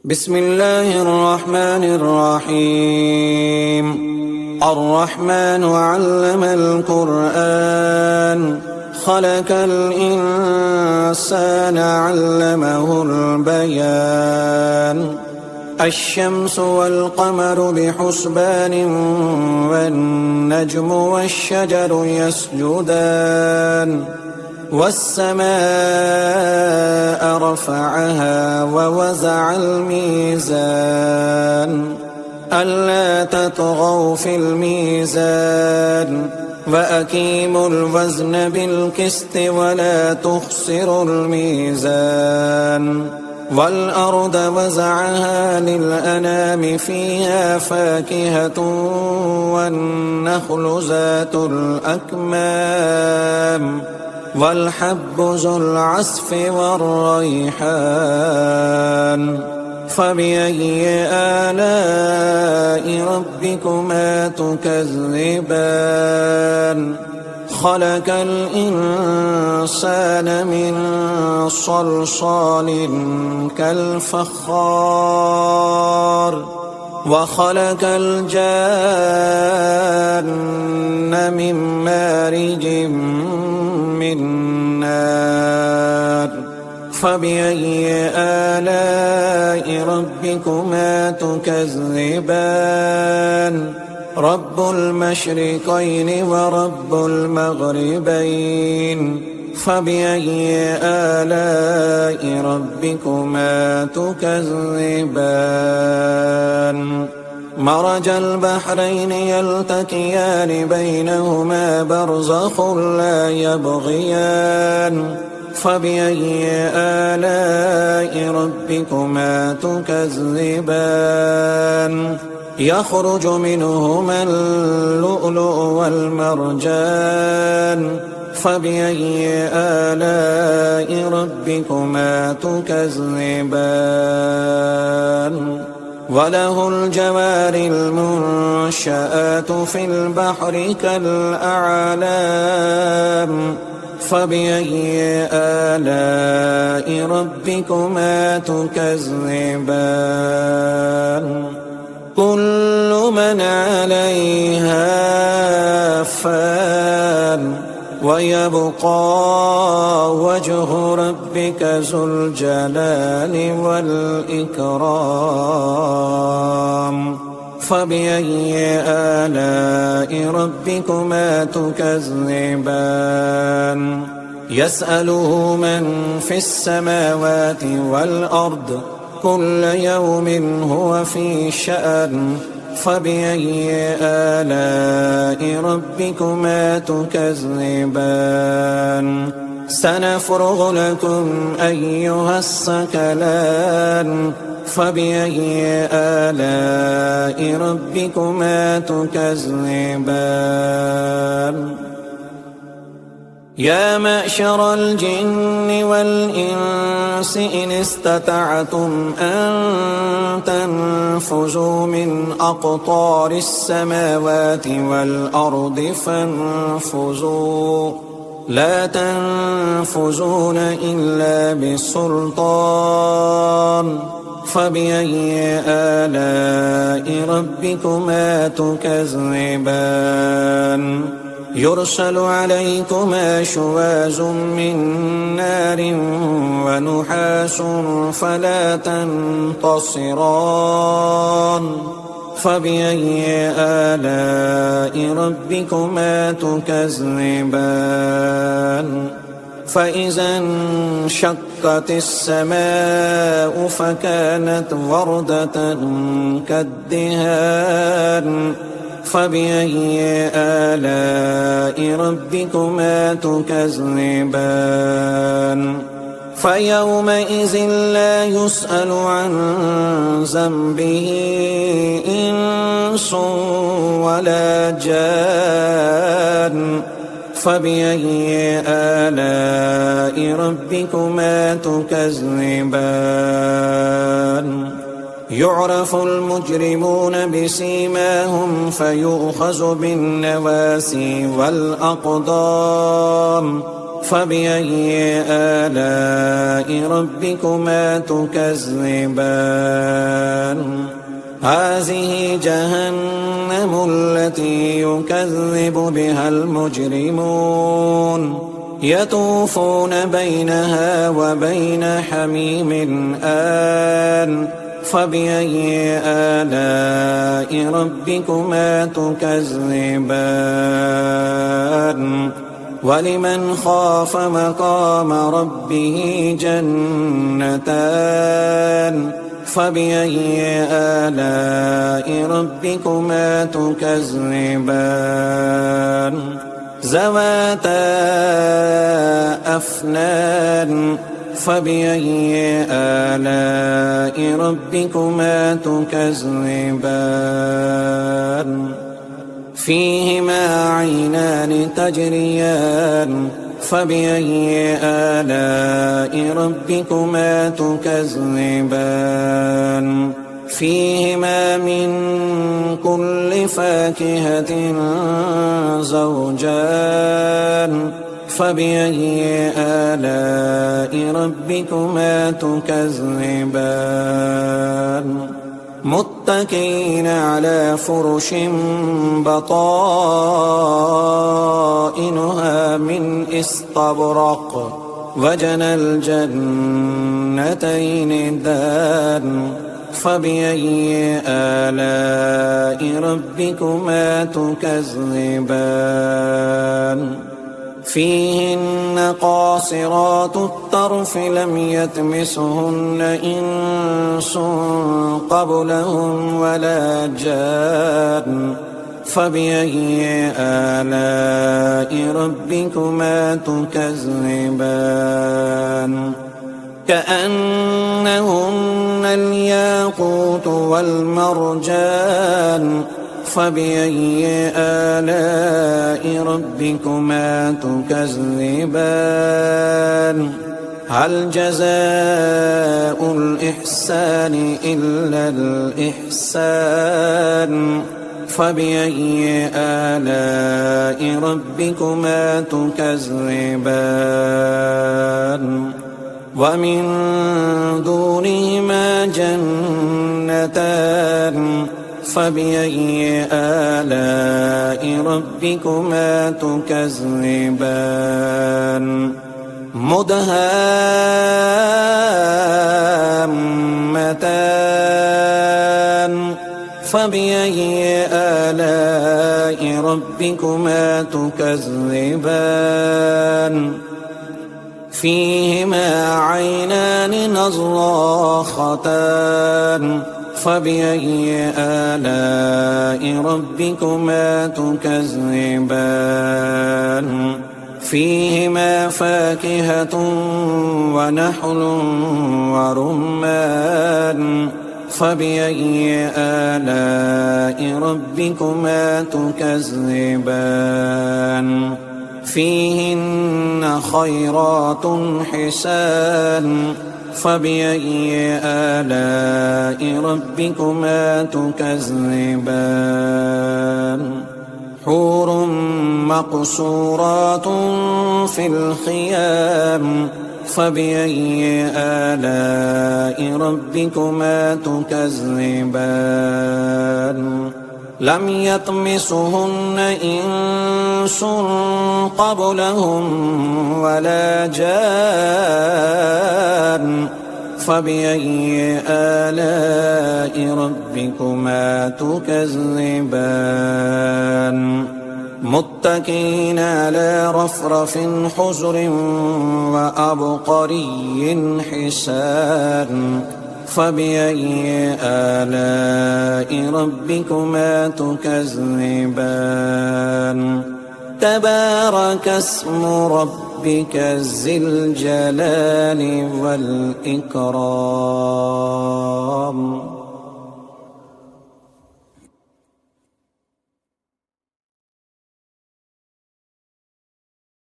بسم الله الرحمن الرحيم. الرحمن علم القرآن خلق الإنسان علمه البيان. الشمس والقمر بحسبان والنجم والشجر يسجدان. والسماء رفعها ووزع الميزان ألا تطغوا في الميزان وأقيموا الوزن بالقسط ولا تخسروا الميزان. والأرض وزعها للأنام فيها فاكهة والنخل ذات الأكمام والحب ذو العصف والريحان. فبأي آلاء ربكما تكذبان؟ خلق الإنسان من صلصال كالفخار وخلق الجان من مارج من نار. فبأي آلاء ربكما تكذبان؟ رب المشرقين ورب المغربين. فبأي آلاء ربكما تكذبان؟ مرج البحرين يلتقيان بينهما برزخ لا يبغيان. فبأي آلاء ربكما تكذبان؟ يخرج منهما اللؤلؤ والمرجان. فبأي آلاء ربكما تكذبان؟ وله الجوار المنشآت في البحر كالأعلام. فبأي آلاء ربكما تكذبان؟ كل من عليها فان ويبقى وجه ربك ذو الجلال والإكرام. فبأي آلاء ربكما تكذبان؟ يسأله من في السماوات والأرض كل يوم هو في شأن. فبأي آلاء ربكما تكذبان؟ سنفرغ لكم أيها الثقلان. فبأي آلاء ربكما تكذبان؟ يا معشر الجن والإنس إن استطعتم أن تنفذوا من أقطار السماوات والأرض فانفذوا لا تنفذون إلا بسلطان. فبأي آلاء ربكما تكذبان؟ يرسل عليكما شواظ من نار ونحاس فلا تنتصران. فبأي آلاء ربكما تكذبان؟ فإذا انشقت السماء فكانت وردة كالدهان. فبأي آلاء ربكما تكذبان؟ فيومئذ لا يسأل عن ذنبه إنس ولا جان. فبأي آلاء ربكما تكذبان؟ يعرف المجرمون بسيماهم فيؤخذ بالنواسي والأقدام. فبأي آلاء ربكما تكذبان هذه جهنم التي يكذب بها المجرمون يطوفون بينها وبين حميم آن فبأي آلاء ربكما تكذبان ولمن خاف مقام ربه جنتان فبأي آلاء ربكما تكذبان ذواتا أفنان فبأي آلاء ربكما تكذبان فيهما عينان تجريان فبأي آلاء ربكما تكذبان فيهما من كل فاكهة زوجان فبأي آلاء ربكما تكذبان متكئين على فرش بطائنها من استبرق وجنى الجنتين دان فبأي آلاء ربكما تكذبان فيهن قاصرات الطرف لم يطمثهن إنس قبلهم ولا جان فبأي آلاء ربكما تكذبان كأنهن الياقوت والمرجان فبأي آلاء ربكما تكذبان هل جزاء الإحسان إلا الإحسان فبأي آلاء ربكما تكذبان ومن دونهما جنتان فبأي آلاء ربكما تكذبان مدهامتان فبأي آلاء ربكما تكذبان فيهما عينان نضاختان فبأي آلاء ربكما تكذبان فيهما فاكهة ونحل ورمان فبأي آلاء ربكما تكذبان فيهن خيرات حسان فبأي آلاء ربكما تكذبان حور مقصورات في الخيام فبأي آلاء ربكما تكذبان لم يطمثهن إنس قبلهم ولا جان فبأي آلاء ربكما تكذبان متكئين على رفرف حجر وأبقري حسان فبأي آلاء ربكما تكذبان تبارك اسم ربك ذي الجلال والإكرام